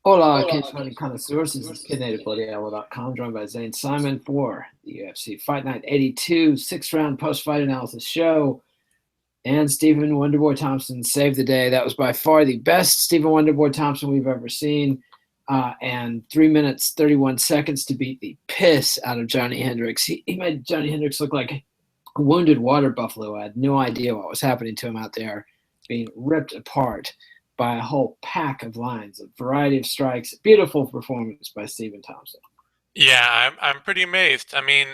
Hola, cage fighting connoisseurs. This is KidNativeBloodYellow.com, joined by Zane Simon for the UFC Fight Night 82 six-round post-fight analysis show. And Stephen Wonderboy Thompson saved the day. That was by far the best Stephen Wonderboy Thompson we've ever seen. And 3 minutes, 31 seconds to beat the piss out of Johnny Hendricks. He made Johnny Hendricks look like a wounded water buffalo. I had no idea what was happening to him out there, being ripped apart by a whole pack of lines, a variety of strikes. Beautiful performance by Stephen Thompson. Yeah, I'm pretty amazed. I mean,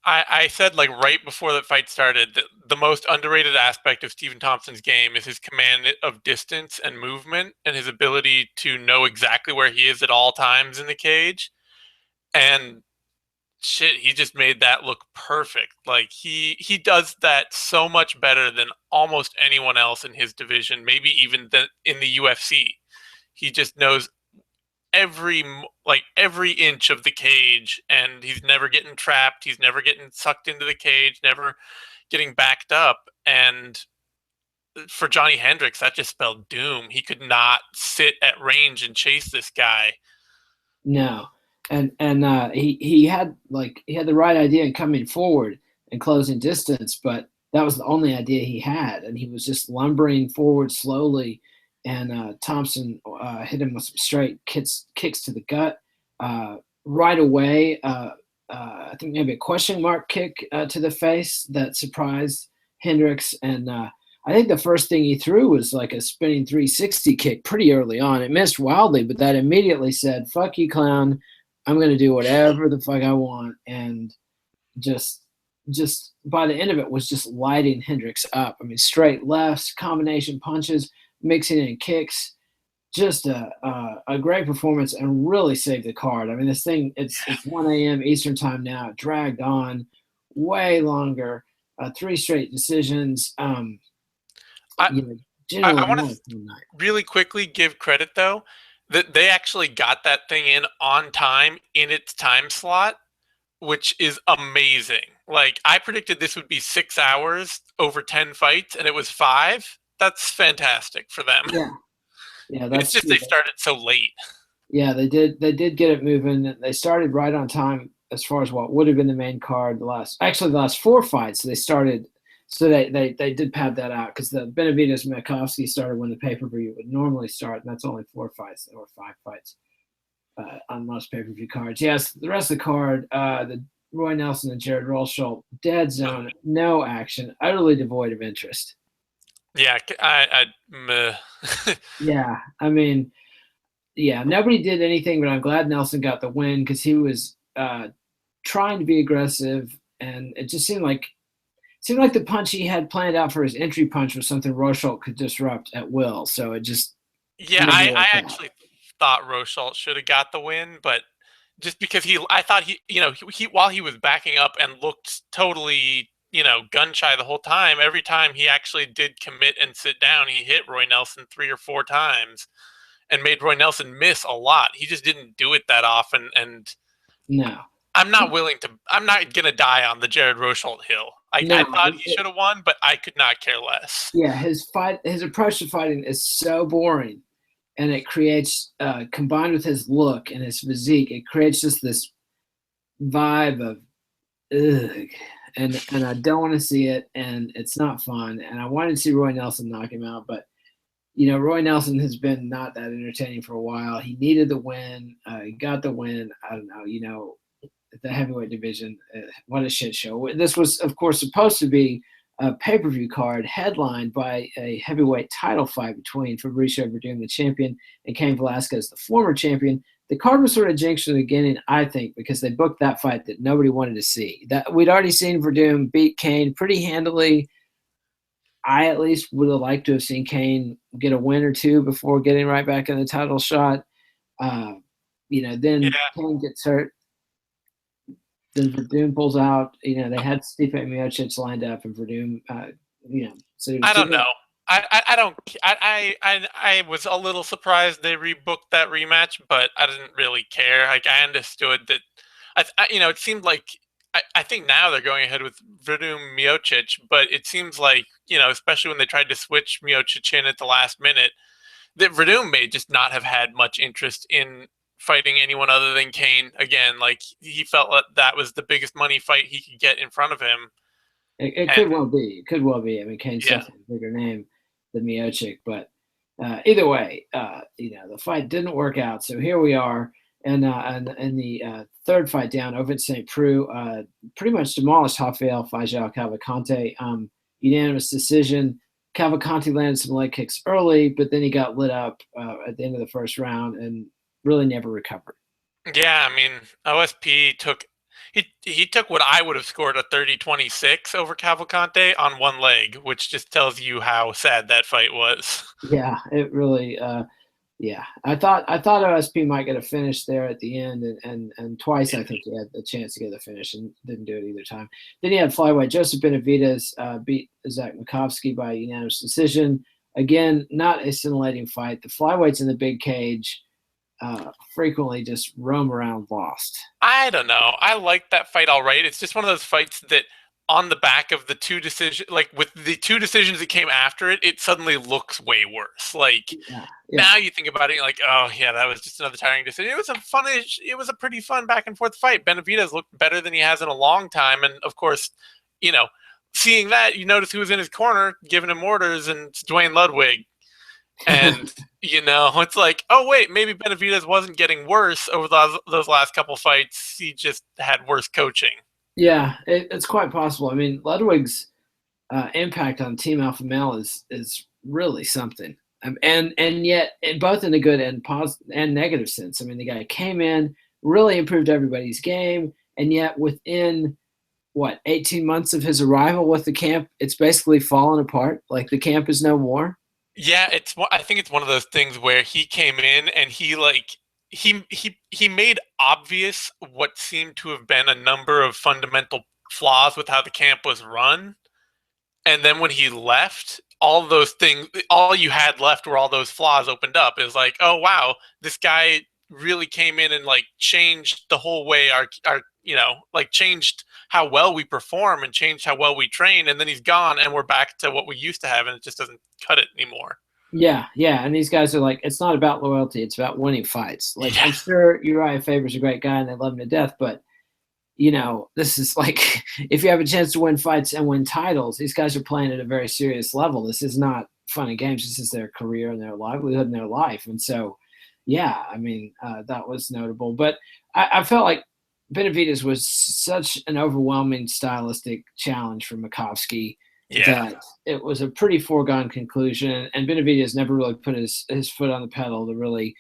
I said like right before the fight started that the most underrated aspect of Stephen Thompson's game is his command of distance and movement and his ability to know exactly where he is at all times in the cage. And shit, he just made that look perfect. Like he does that so much better than almost anyone else in his division, maybe even in the UFC. He just knows every every inch of the cage, and he's never getting trapped, he's never getting sucked into the cage, never getting backed up. And for Johnny Hendricks, that just spelled doom. He could not sit at range and chase this guy. No, and he had the right idea in coming forward and closing distance, but that was the only idea he had, and he was just lumbering forward slowly. And Thompson hit him with some straight kicks to the gut right away. I think maybe a question mark kick to the face that surprised Hendricks, and I think the first thing he threw was like a spinning 360 kick pretty early on. It missed wildly, but that immediately said, "Fuck you, clown. I'm going to do whatever the fuck I want." And just just by the end of it was just lighting Hendricks up. I mean, straight lefts, combination punches, mixing in kicks. Just a great performance and really saved the card. I mean, this thing it's 1 a.m. Eastern time now. It dragged on way longer. Three straight decisions. I You know, I generally want not a to fun night. really quickly give credit though that they actually got that thing in on time in its time slot, which is amazing. Like I predicted this would be 6 hours over 10 fights, and it was five. That's fantastic for them. Yeah, yeah, It's that's just true. they started so late. Yeah, they did get it moving. They started right on time as far as what would have been the main card. The last four fights they started, so they did pad that out because the Benavidez Makovsky started when the pay per view would normally start, and that's only four fights or five fights on most pay per view cards. Yes, the rest of the card, the Roy Nelson and Jared Rolsholt, dead zone, no action, utterly devoid of interest. Yeah, meh. Yeah, I mean, yeah, nobody did anything, but I'm glad Nelson got the win because he was trying to be aggressive, and it just seemed like the punch he had planned out for his entry punch was something Rochold could disrupt at will. So it just Yeah, never I worked out. actually thought Rochelt should have got the win, but just because I thought he while he was backing up and looked totally, gun shy the whole time, every time he actually did commit and sit down, he hit Roy Nelson three or four times and made Roy Nelson miss a lot. He just didn't do it that often, and No, I'm not gonna die on the Jared Rochold hill. I no. thought he should have won, but I could not care less. Yeah, his approach to fighting is so boring, and it creates, combined with his look and his physique, it creates just this vibe of ugh, and I don't want to see it, and it's not fun. And I wanted to see Roy Nelson knock him out, but Roy Nelson has been not that entertaining for a while. He needed the win. He got the win. I don't know. The heavyweight division, what a shit show. This was, of course, supposed to be a pay per view card headlined by a heavyweight title fight between Fabricio Verdum, the champion, and Cain Velasquez, the former champion. The card was sort of jinxed in the beginning, I think, because they booked that fight that nobody wanted to see. That we'd already seen Verdum beat Cain pretty handily. I at least would have liked to have seen Cain get a win or two before getting right back in the title shot. Uh, Yeah, then Cain gets hurt. Then Verdum pulls out. They had Stipe Miocic lined up, and Verdum, so he was I don't doing. know. I don't. I was a little surprised they rebooked that rematch, but I didn't really care. Like I understood that. It seemed like I think now they're going ahead with Verdum Miocic, but it seems like especially when they tried to switch Miocic in at the last minute, that Verdum may just not have had much interest in fighting anyone other than Kane again. Like he felt that that was the biggest money fight he could get in front of him. It And could well be. It could well be. I mean, Kane's yeah, definitely a bigger name than Miocic, but either way, the fight didn't work out. So here we are, and the third fight down, Ovince St. Preux pretty much demolished Rafael Fajal Cavalcante. Unanimous decision. Cavalcante landed some leg kicks early, but then he got lit up at the end of the first round and really never recovered. yeah. I mean, OSP took he took what I would have scored a 30-26 over Cavalcante on one leg, which just tells you how sad that fight was. Yeah, it really. Yeah, I thought OSP might get a finish there at the end, and twice I think he had a chance to get a finish and didn't do it either time. Then he had flyweight Joseph Benavidez beat Zach Makovsky by unanimous decision. Again, not a scintillating fight. The flyweights in the big cage frequently just roam around lost. I don't know. I like that fight all right. It's just one of those fights that on the back of the two decisions, like with the two decisions that came after it, it suddenly looks way worse. Like Yeah, yeah, now you think about it, you're like, oh yeah, that was just another tiring decision. It was a pretty fun back and forth fight. Benavidez looked better than he has in a long time. And of course, you know, seeing that, you notice who was in his corner, giving him orders, and it's Dwayne Ludwig. And it's like, oh wait, maybe Benavidez wasn't getting worse over those last couple fights. He just had worse coaching. yeah. It's quite possible. I mean, Ludwig's impact on Team Alpha Male is really something. And yet, both in a good and positive and negative sense. I mean, the guy came in, really improved everybody's game, and yet within 18 months of his arrival with the camp, it's basically fallen apart. Like the camp is no more. Yeah, I think it's one of those things where he came in and he made obvious what seemed to have been a number of fundamental flaws with how the camp was run. And then when he left, all those things, all you had left were all those flaws opened up. It was like, oh wow, this guy really came in and like changed the whole way our like changed how well we perform and changed how well we train. And then he's gone and we're back to what we used to have, and it just doesn't cut it anymore. Yeah, yeah. And these guys are like, it's not about loyalty, it's about winning fights. Like Yeah. I'm sure Uriah Faber's a great guy and they love him to death, but this is like if you have a chance to win fights and win titles, these guys are playing at a very serious level. This is not fun and games. This is their career and their livelihood and their life. And so, yeah, I mean, that was notable. But I felt like Benavidez was such an overwhelming stylistic challenge for Makovsky Yeah. that it was a pretty foregone conclusion. And Benavidez never really put his foot on the pedal to really,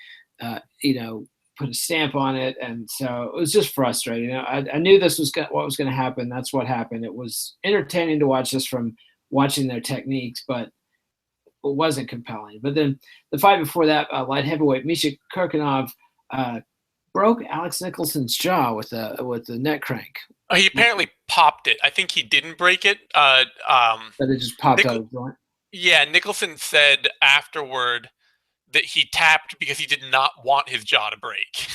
put a stamp on it, and so it was just frustrating. I knew this was what was going to happen. That's what happened. It was entertaining to watch just from watching their techniques, but it wasn't compelling. But then the fight before that, light heavyweight Misha Kirkinov broke Alex Nicholson's jaw with the neck crank. He apparently popped it. I think he didn't break it. But it just popped out of the joint. Yeah, Nicholson said afterward that he tapped because he did not want his jaw to break.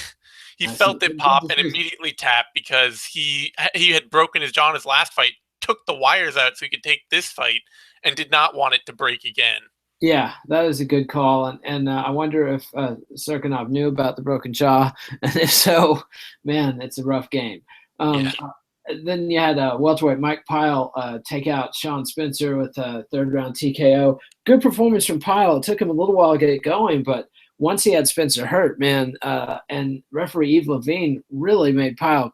He felt it pop and immediately tapped because he had broken his jaw in his last fight, took the wires out so he could take this fight, and did not want it to break again. Yeah, that is a good call, and I wonder if Serkinov knew about the broken jaw, and if so, man, it's a rough game. Yeah. Then you had welterweight Mike Pyle take out Sean Spencer with a third-round TKO. Good performance from Pyle. It took him a little while to get it going, but once he had Spencer hurt, man, and referee Yves Levine really made Pyle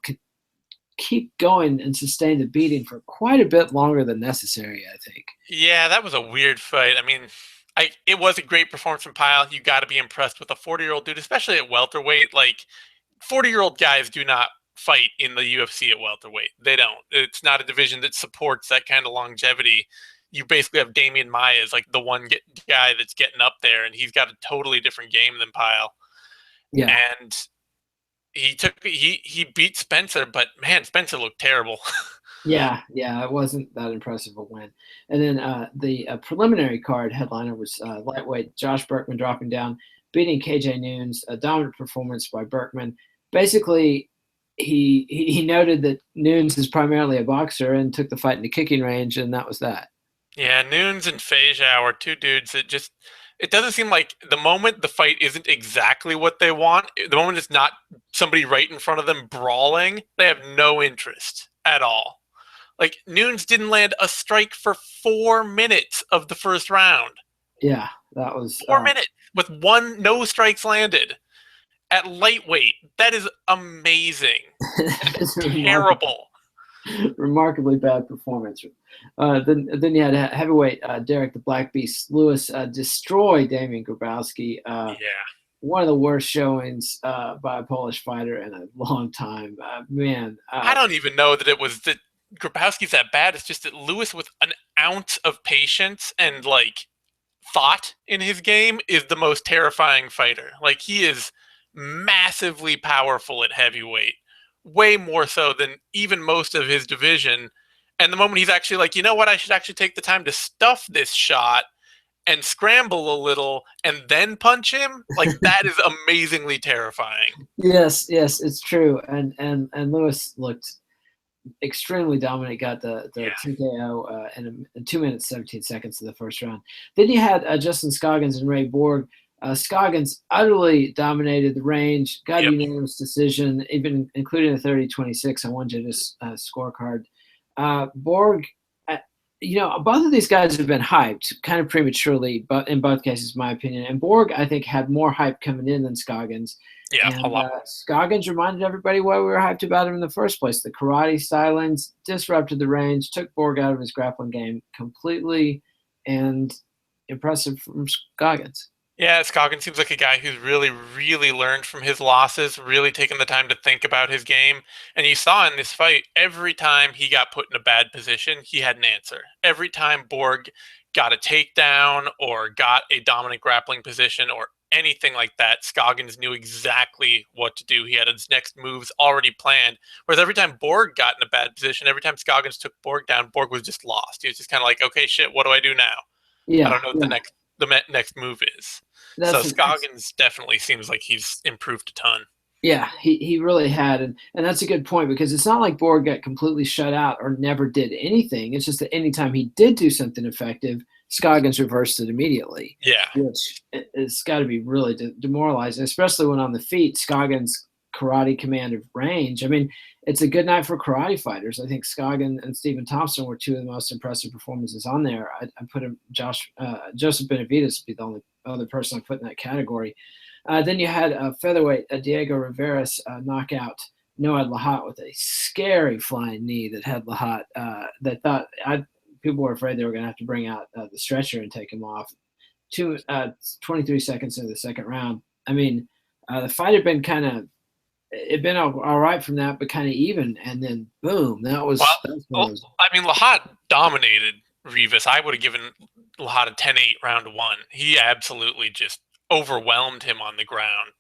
keep going and sustain the beating for quite a bit longer than necessary, I think. Yeah, that was a weird fight. I mean, it was a great performance from Pyle. You got to be impressed with a 40-year-old dude, especially at welterweight. Like, 40-year-old guys do not fight in the UFC at welterweight. They don't. It's not a division that supports that kind of longevity. You basically have Damian Maia as like the one guy that's getting up there, and he's got a totally different game than Pyle. Yeah. And he beat Spencer, but man, Spencer looked terrible. Yeah, it wasn't that impressive a win. And then the preliminary card headliner was lightweight Josh Berkman dropping down, beating KJ Nunes. A dominant performance by Berkman. Basically, he noted that Nunes is primarily a boxer and took the fight into kicking range, and that was that. Yeah, Nunes and Fejau are two dudes that just it doesn't seem like the moment the fight isn't exactly what they want, the moment it's not somebody right in front of them brawling, they have no interest at all. Like Nunes didn't land a strike for 4 minutes of the first round. Yeah, that was 4 minutes with no strikes landed at lightweight. That is amazing and it's a terrible. remarkably bad performance. Then you had heavyweight Derek the Black Beast Lewis destroy Damian Grabowski. Yeah. One of the worst showings by a Polish fighter in a long time. Man, I don't even know that it was that Grabowski's that bad. It's just that Lewis, with an ounce of patience and like thought in his game, is the most terrifying fighter. Like he is massively powerful at heavyweight, way more so than even most of his division. And the moment he's actually like, you know what, I should actually take the time to stuff this shot and scramble a little and then punch him, like that is amazingly terrifying. yes, it's true. And Lewis looked extremely dominant. Got the Yeah. TKO in 2 minutes 17 seconds of the first round. Then you had Justin Scoggins and Ray Borg. Scoggins utterly dominated the range, got a Yep. unanimous decision, even including a 30-26 on one judge's scorecard. Borg, both of these guys have been hyped kind of prematurely, but in both cases, my opinion. And Borg, I think, had more hype coming in than Scoggins. Yeah, And a lot. Scoggins reminded everybody why we were hyped about him in the first place. The karate stylings disrupted the range, took Borg out of his grappling game completely, and impressive from Scoggins. Yeah, Scoggins seems like a guy who's really, really learned from his losses, really taken the time to think about his game. And you saw in this fight, every time he got put in a bad position, he had an answer. Every time Borg got a takedown or got a dominant grappling position or anything like that, Scoggins knew exactly what to do. He had his next moves already planned. Whereas every time Borg got in a bad position, every time Scoggins took Borg down, Borg was just lost. He was just kind of like, okay, shit, what do I do now? I Yeah, don't know what yeah. the next move is. So Scoggins definitely seems like he's improved a ton. Yeah, he really had, and that's a good point because it's not like Borg got completely shut out or never did anything. It's just that anytime he did do something effective, Scoggins reversed it immediately. Yeah. Which it's got to be really demoralizing, especially when on the feet, Scoggins' karate command of range. I mean, it's a good night for karate fighters. I think Scoggins and Stephen Thompson were two of the most impressive performances on there. I put him, Joseph Benavidez would be the only other person I put in that category. Then you had featherweight Diego Rivera's knockout Noad Lahat with a scary flying knee that had Lahat. That thought people were afraid they were going to have to bring out the stretcher and take him off. 23 seconds into the second round. I mean, the fight had been all right from that, but kind of even, and then boom, that was. I mean, Lahat dominated Rivas. I would have given Lahat a 10-8 round one. He absolutely just overwhelmed him on the ground.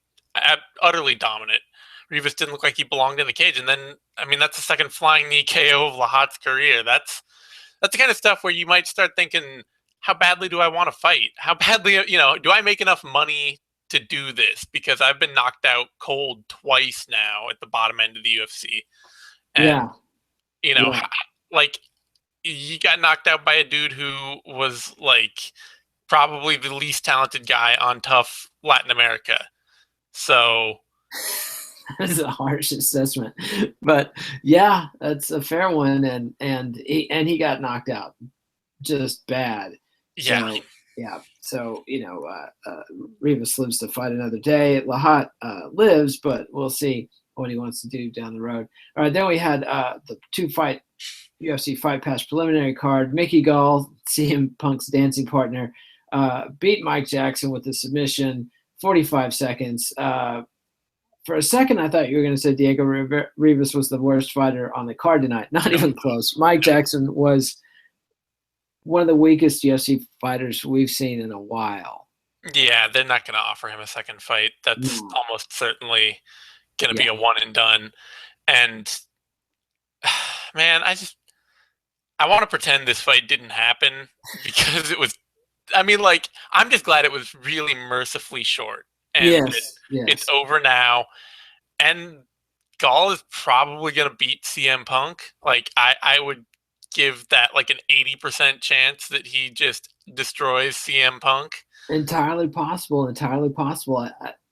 Utterly dominant. Rivas didn't look like he belonged in the cage. And then, I mean, that's the second flying knee KO of Lahat's career. That's the kind of stuff where you might start thinking, how badly do I want to fight? How badly, do I make enough money to do this? Because I've been knocked out cold twice now at the bottom end of the UFC. And, like, you got knocked out by a dude who was, like, probably the least talented guy on Tough Latin America. So that's a harsh assessment, but yeah, that's a fair one. And he got knocked out just bad. Yeah. So Rivas lives to fight another day. Lahat lives, but we'll see what he wants to do down the road. All right, then we had the two-fight UFC Fight Pass preliminary card. Mickey Gall, CM Punk's dancing partner, beat Mike Jackson with a submission, 45 seconds. For a second, I thought you were going to say Diego Rivas was the worst fighter on the card tonight. Not even close. Mike Jackson was one of the weakest UFC fighters we've seen in a while. Yeah, they're not going to offer him a second fight. That's almost certainly going to be a one and done. And man, I want to pretend this fight didn't happen because it was. I mean, like, I'm just glad it was really mercifully short. And it's over now. And Gall is probably going to beat CM Punk. Like, I would give that like an 80% chance that he just destroys CM Punk. Entirely possible. Entirely possible.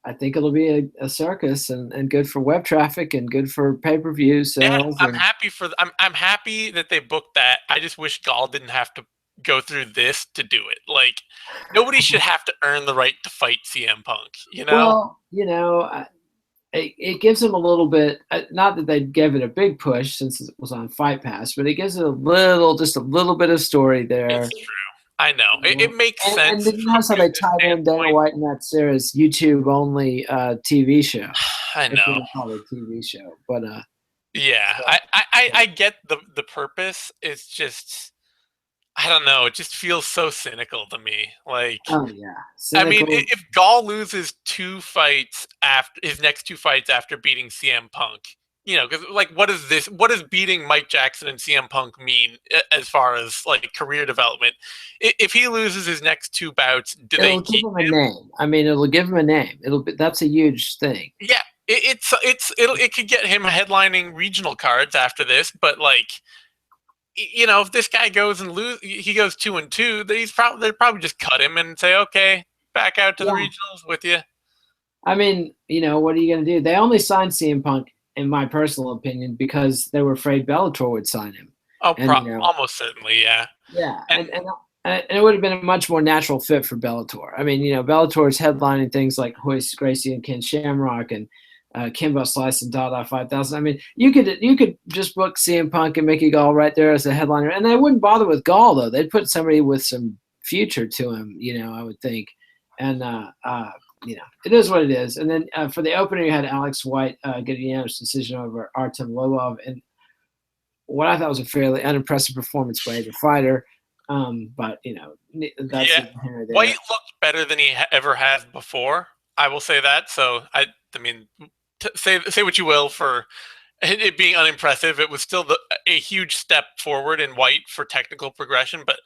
I think it'll be a circus and good for web traffic and good for pay-per-view Yeah, sales I'm and happy for I'm happy that they booked that. I just wish Gall didn't have to go through this to do it. Like nobody should have to earn the right to fight CM Punk, you know? well, it gives them a little bit. Not that they'd give it a big push since it was on Fight Pass, but it gives it just a little bit of story It's there. true. I know. You It know? makes And sense then from a notice how they business tied in Dana standpoint. White and that Sarah's YouTube only TV show, I if you know. want to call it a TV show. But Yeah. so, I get the purpose. It's just I don't know, it just feels so cynical to me. Like oh yeah, I mean, cynical. if Gall loses two fights after his next two fights after beating CM Punk, because like, what is this? What does beating Mike Jackson and CM Punk mean as far as like career development? If he loses his next two bouts, do they It'll give keep him a him? name. I mean, it'll give him a name. That's a huge thing. Yeah, it could get him headlining regional cards after this, but like, if this guy goes and he goes 2-2, they'd probably just cut him and say, okay, back out to the Yeah. regionals with you. I mean, what are you going to do? They only signed CM Punk, in my personal opinion, because they were afraid Bellator would sign him. Oh, And almost certainly, yeah. yeah, And and it would have been a much more natural fit for Bellator. I mean, Bellator is headlining things like Hoist Gracie and Ken Shamrock and Kimbo Slice and Dada 5000. I mean, you could just book CM Punk and Mickey Gall right there as a headliner, and they wouldn't bother with Gall though. They'd put somebody with some future to him. I would think, and it is what it is. And then for the opener, you had Alex White get a unanimous decision over Artem Lobov, and what I thought was a fairly unimpressive performance by either fighter. But that's yeah, either here or White there. looked better than he ever has before. I will say that. So I mean, say what you will for it being unimpressive. It was still a huge step forward in White for technical progression, but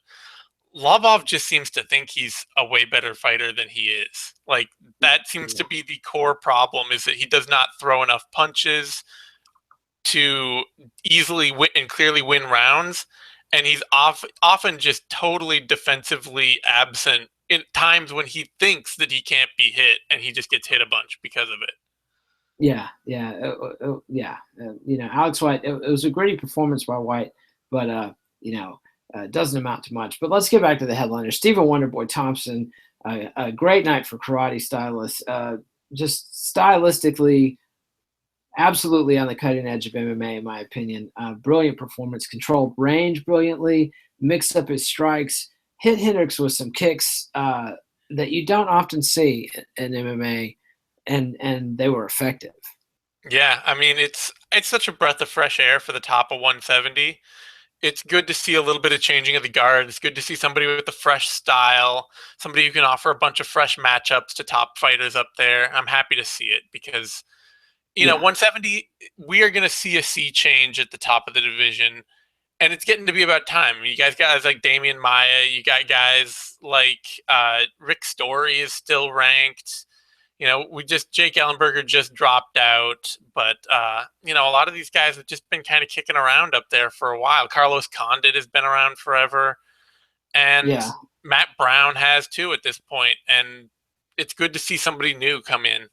Lobov just seems to think he's a way better fighter than he is. Like that seems to be the core problem is that he does not throw enough punches to easily win and clearly win rounds, and he's often just totally defensively absent in times when he thinks that he can't be hit, and he just gets hit a bunch because of it. Yeah, yeah, yeah. Alex White. It was a great performance by White, but it doesn't amount to much. But let's get back to the headliner, Stephen Wonderboy Thompson. A great night for karate stylists. Just stylistically, absolutely on the cutting edge of MMA, in my opinion. Brilliant performance, controlled range brilliantly, mixed up his strikes, hit Hendricks with some kicks that you don't often see in MMA, and they were effective. Yeah, I mean it's such a breath of fresh air for the top of 170. It's good to see a little bit of changing of the guard. It's good to see somebody with a fresh style, somebody who can offer a bunch of fresh matchups to top fighters up there. I'm happy to see it because Yeah, 170, we are going to see a sea change at the top of the division, and it's getting to be about time. You guys like Damian Maya, you got guys like Rick Story is still ranked. Jake Ellenberger just dropped out, but a lot of these guys have just been kind of kicking around up there for a while. Carlos Condit has been around forever, and yeah. Matt Brown has too at this point, and it's good to see somebody new come in.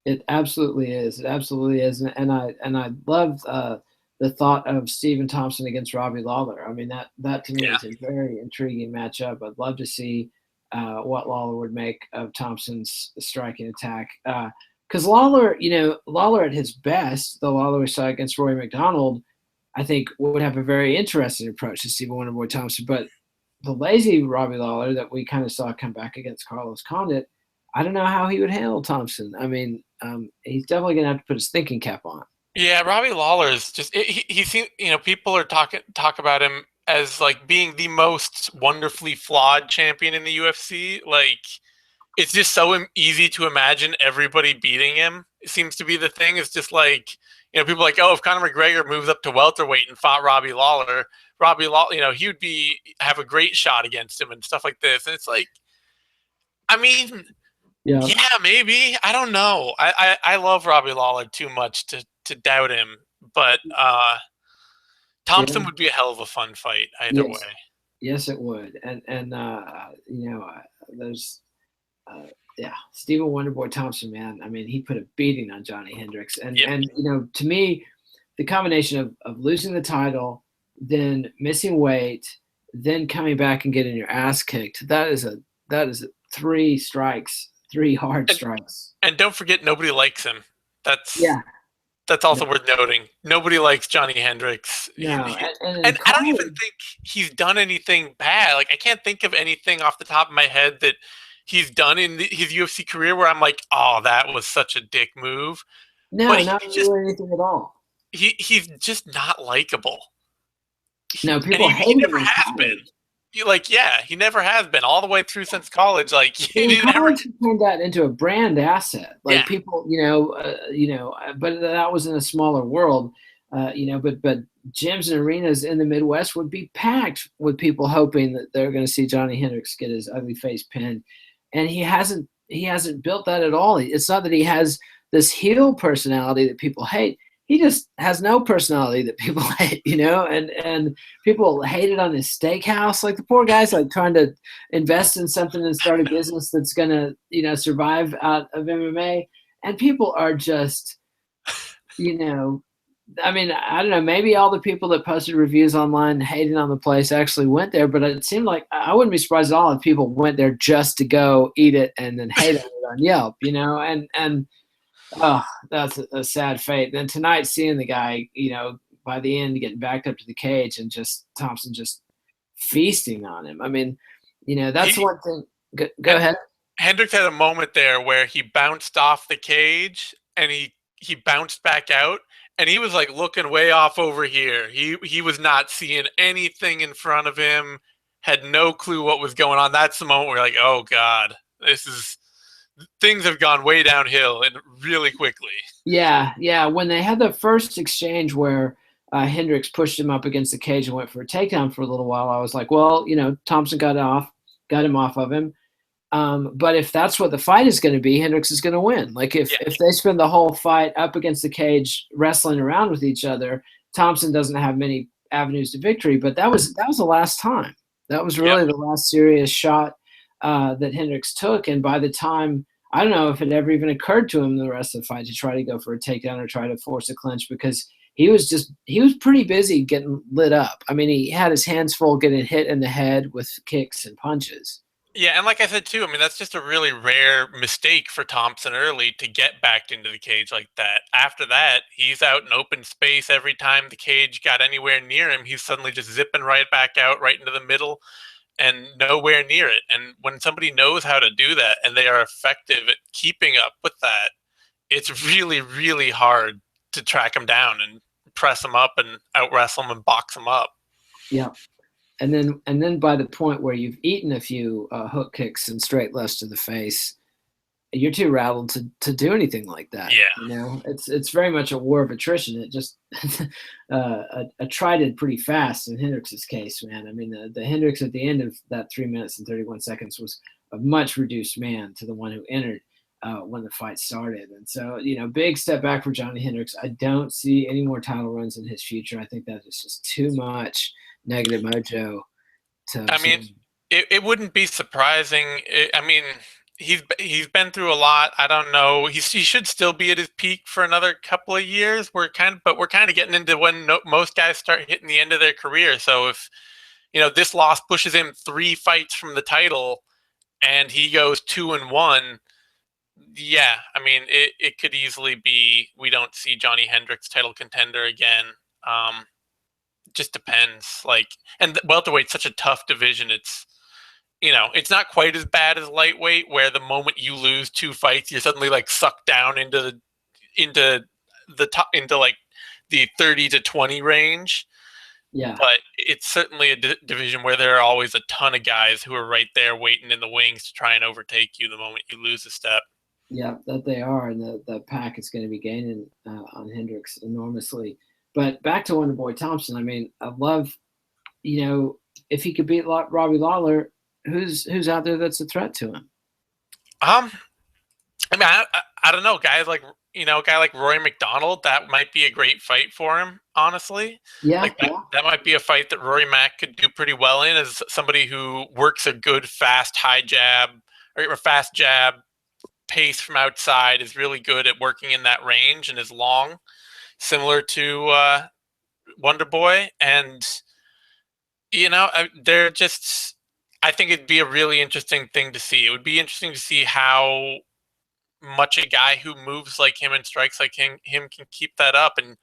It absolutely is. It absolutely is, and I love the thought of Stephen Thompson against Robbie Lawler. I mean that to me Yeah, is a very intriguing matchup. I'd love to see what Lawler would make of Thompson's striking attack. Because Lawler at his best, the Lawler we saw against Roy McDonald, I think would have a very interesting approach to Stephen Wonderboy Thompson. But the lazy Robbie Lawler that we kind of saw come back against Carlos Condit, I don't know how he would handle Thompson. I mean, he's definitely going to have to put his thinking cap on. yeah. Robbie Lawler is just he seems people are talk about him as like being the most wonderfully flawed champion in the UFC. Like it's just so easy to imagine everybody beating him. It seems to be the thing. It's just like people are like, oh, if Conor McGregor moves up to welterweight and fought Robbie Lawler, he would have a great shot against him and stuff like this. And it's like, I mean, Yeah, yeah, maybe. I don't know. I love Robbie Lawler too much to doubt him, but yeah, Thompson would be a hell of a fun fight either way. yes, yes, it would. And there's Yeah, Stephen Wonderboy Thompson, man. I mean, he put a beating on Johnny Hendricks, and Yep. to me, the combination of losing the title, then missing weight, then coming back and getting your ass kicked. That is three strikes, three hard And strikes. and don't forget, nobody likes him. That's Yeah, that's also worth noting. Nobody likes Johnny Hendricks. no, and in And I don't even college, think he's done anything bad. Like I can't think of anything off the top of my head that he's done in his UFC career where I'm like, oh, that was such a dick move. But no, not really anything at all. he's just not likable. No, And people he hated never him in has been. college. He never has been all the way through since college. Like he In didn't ever. college, he turned that into a brand asset. Yeah, Like people, but that was in a smaller world, But gyms and arenas in the Midwest would be packed with people hoping that they're going to see Johnny Hendricks get his ugly face pinned, and he hasn't built that at all. It's not that he has this heel personality that people hate. He just has no personality that people hate, and people hated on his steakhouse. Like the poor guy's like trying to invest in something and start a business that's gonna, survive out of MMA. And people are just, you know, I mean, I don't know, maybe all the people that posted reviews online hating on the place actually went there, but it seemed like I wouldn't be surprised at all if people went there just to go eat it and then hate on it on Yelp, and oh, that's a sad fate. Then tonight, seeing the guy, by the end getting backed up to the cage and just Thompson just feasting on him. I mean, that's he one thing. Go ahead. Hendricks had a moment there where he bounced off the cage and he bounced back out and he was like looking way off over here. He was not seeing anything in front of him, had no clue what was going on. That's the moment where you're like, oh God, things have gone way downhill and really quickly. Yeah, yeah. When they had the first exchange where Hendricks pushed him up against the cage and went for a takedown for a little while, I was like, well, Thompson got him off of him. But if that's what the fight is going to be, Hendricks is going to win. Like if they spend the whole fight up against the cage wrestling around with each other, Thompson doesn't have many avenues to victory. But that was the last time. That was really the last serious shot that Hendricks took. And by the time, I don't know if it ever even occurred to him the rest of the fight to try to go for a takedown or try to force a clinch, because he was pretty busy getting lit up. I mean, he had his hands full getting hit in the head with kicks and punches. Yeah, and like I said too, I mean that's just a really rare mistake for Thompson early to get backed into the cage like that. After that, he's out in open space every time the cage got anywhere near him. He's suddenly just zipping right back out, right into the middle, and nowhere near it. And when somebody knows how to do that and they are effective at keeping up with that, it's really, really hard to track them down and press them up and out wrestle them and box them up. Yeah. And then by the point where you've eaten a few hook kicks and straight lefts to the face, you're too rattled to do anything like that. Yeah. It's very much a war of attrition. It just attrited pretty fast in Hendricks' case, man. I mean, the Hendricks at the end of that 3 minutes and 31 seconds was a much reduced man to the one who entered when the fight started. And so, big step back for Johnny Hendricks. I don't see any more title runs in his future. I think that is just too much negative mojo. I mean, it wouldn't be surprising. I mean, he's been through a lot. I don't know. He should still be at his peak for another couple of years. We're kind of getting into when most guys start hitting the end of their career. So if this loss pushes him 3 fights from the title, and he goes 2-1, yeah, I mean it could easily be we don't see Johnny Hendricks title contender again. Just depends. Like, and welterweight's such a tough division. It's not quite as bad as lightweight, where the moment you lose 2 fights, you're suddenly like sucked down into like the 30 to 20 range. Yeah. But it's certainly a division where there are always a ton of guys who are right there waiting in the wings to try and overtake you the moment you lose a step. Yeah, that they are, and the pack is going to be gaining on Hendricks enormously. But back to Wonderboy Thompson, I mean, I love, if he could beat Robbie Lawler, who's out there that's a threat to him? I mean, I don't know, guys like a guy like Rory McDonald, that might be a great fight for him, honestly. Yeah, like that might be a fight that Rory Mack could do pretty well in, as somebody who works a good fast high jab or fast jab, pace from outside, is really good at working in that range and is long, similar to Wonder Boy. And they're just. I think it'd be a really interesting thing to see. It would be interesting to see how much a guy who moves like him and strikes like him can keep that up, and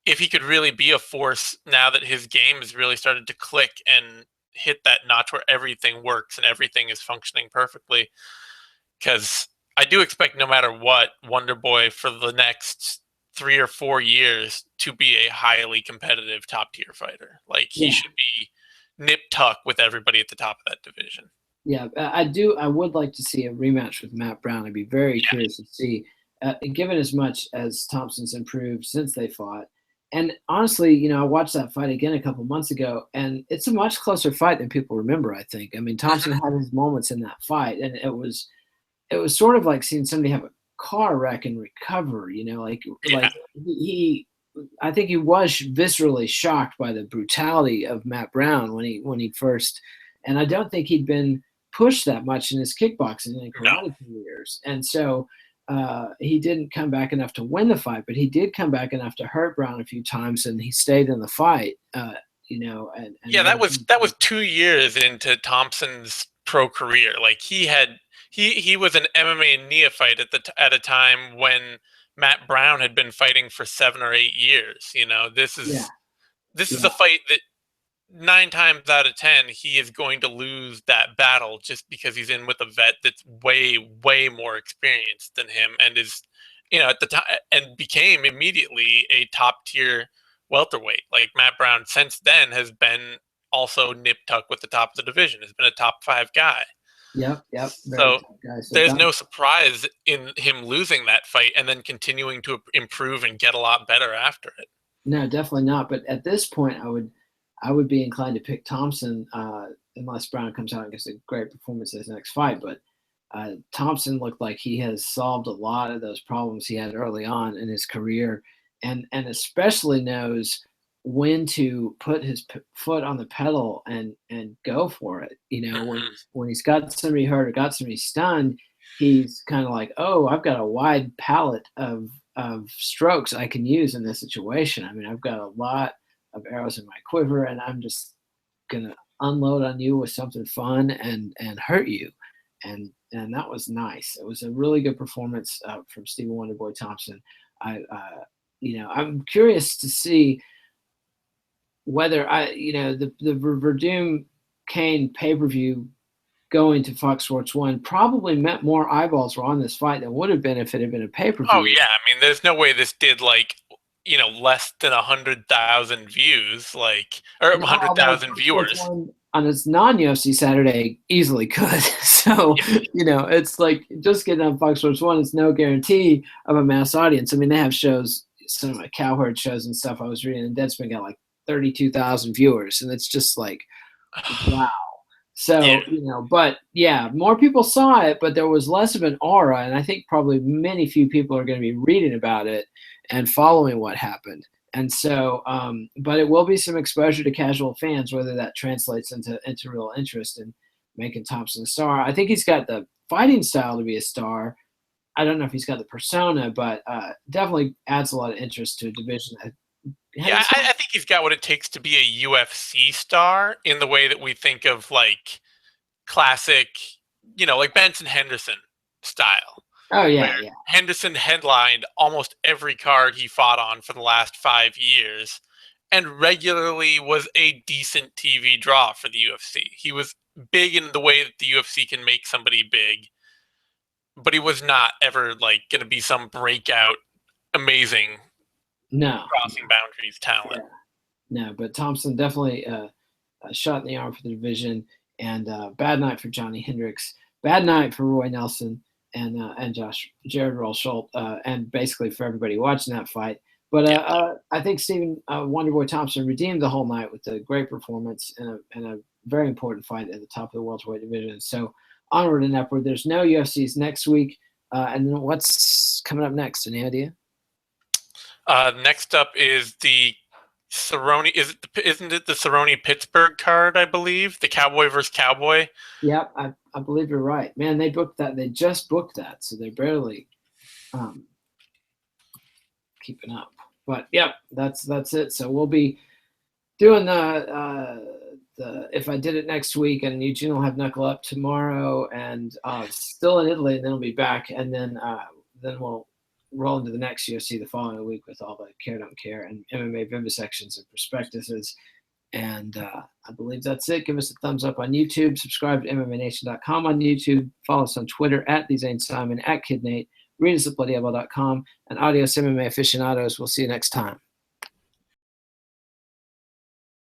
if he could really be a force now that his game has really started to click and hit that notch where everything works and everything is functioning perfectly. Because I do expect, no matter what, Wonder Boy for the next 3 or 4 years to be a highly competitive top tier fighter. Like, he should be nip tuck with everybody at the top of that division. Yeah, I would like to see a rematch with Matt Brown. I'd be very curious to see, given as much as Thompson's improved since they fought. And honestly, I watched that fight again a couple months ago, and it's a much closer fight than people remember, I think. I mean, Thompson had his moments in that fight, and it was sort of like seeing somebody have a car wreck and recover, like he I think he was viscerally shocked by the brutality of Matt Brown when he first, and I don't think he'd been pushed that much in his kickboxing and karate careers. And so he didn't come back enough to win the fight, but he did come back enough to hurt Brown a few times, and he stayed in the fight. And that was 2 years into Thompson's pro career. Like, he was an MMA neophyte at a time when Matt Brown had been fighting for 7 or 8 years. This is a fight that 9 times out of 10 he is going to lose that battle, just because he's in with a vet that's way more experienced than him, and is at the time, and became immediately a top tier welterweight. Like, Matt Brown since then has been also nip tuck with the top of the division, has been a top 5 guy. Yep. So there's no surprise in him losing that fight and then continuing to improve and get a lot better after it. No, definitely not. But at this point, I would be inclined to pick Thompson, unless Brown comes out and gives a great performance in his next fight. But Thompson looked like he has solved a lot of those problems he had early on in his career, and especially knows when to put his foot on the pedal and go for it. When he's got somebody hurt or got somebody stunned, he's kind of like, oh, I've got a wide palette of strokes I can use in this situation. I mean, I've got a lot of arrows in my quiver, and I'm just gonna unload on you with something fun and hurt you. And that was nice. It was a really good performance from Stephen Wonderboy Thompson. I'm curious to see whether the Verdum Kane pay-per-view going to Fox Sports 1 probably meant more eyeballs were on this fight than would have been if it had been a pay-per-view. Oh yeah, I mean, there's no way this did less than 100,000 views, or 100,000 viewers. On its non-UFC Saturday easily could. So, it's like just getting on Fox Sports 1, it's no guarantee of a mass audience. I mean, they have shows, some of my Cowherd shows and stuff I was reading, and Deadspin got 32,000 viewers, and it's just like, wow. So, but yeah, more people saw it, but there was less of an aura, and I think probably few people are going to be reading about it and following what happened. And so, but it will be some exposure to casual fans, whether that translates into real interest in making Thompson a star. I think he's got the fighting style to be a star. I don't know if he's got the persona, but definitely adds a lot of interest to a division that. Yeah, I think he's got what it takes to be a UFC star in the way that we think of classic, like Benson Henderson style. Oh yeah. Henderson headlined almost every card he fought on for the last 5 years, and regularly was a decent TV draw for the UFC. He was big in the way that the UFC can make somebody big, but he was not ever going to be some breakout, amazing. Crossing boundaries talent. No, but Thompson definitely a shot in the arm for the division, and bad night for Johnny Hendricks, bad night for Roy Nelson and Jared Rosholt, and basically for everybody watching that fight. But I think Stephen Wonderboy Thompson redeemed the whole night with a great performance and a very important fight at the top of the welterweight division. So onward and upward. There's no UFCs next week, and then what's coming up next? Any idea? Next up is the Cerrone, isn't it the Cerrone Pittsburgh card? I believe the Cowboy versus Cowboy. Yep, I believe you're right. Man, they booked that. They just booked that, so they're barely um, keeping up. But yep, that's it. So we'll be doing the if I did it next week, and Eugene will have Knuckle Up tomorrow, and still in Italy, and then we'll be back, and then we'll roll into the next UFC the following week with all the Care Don't Care and MMA vivisections and prospectuses. And I believe that's it. Give us a thumbs up on YouTube. Subscribe to MMANation.com on YouTube. Follow us on Twitter at TheZaneSimon, at KidNate. Read us at BloodyElbow.com. And Adios MMA aficionados. We'll see you next time.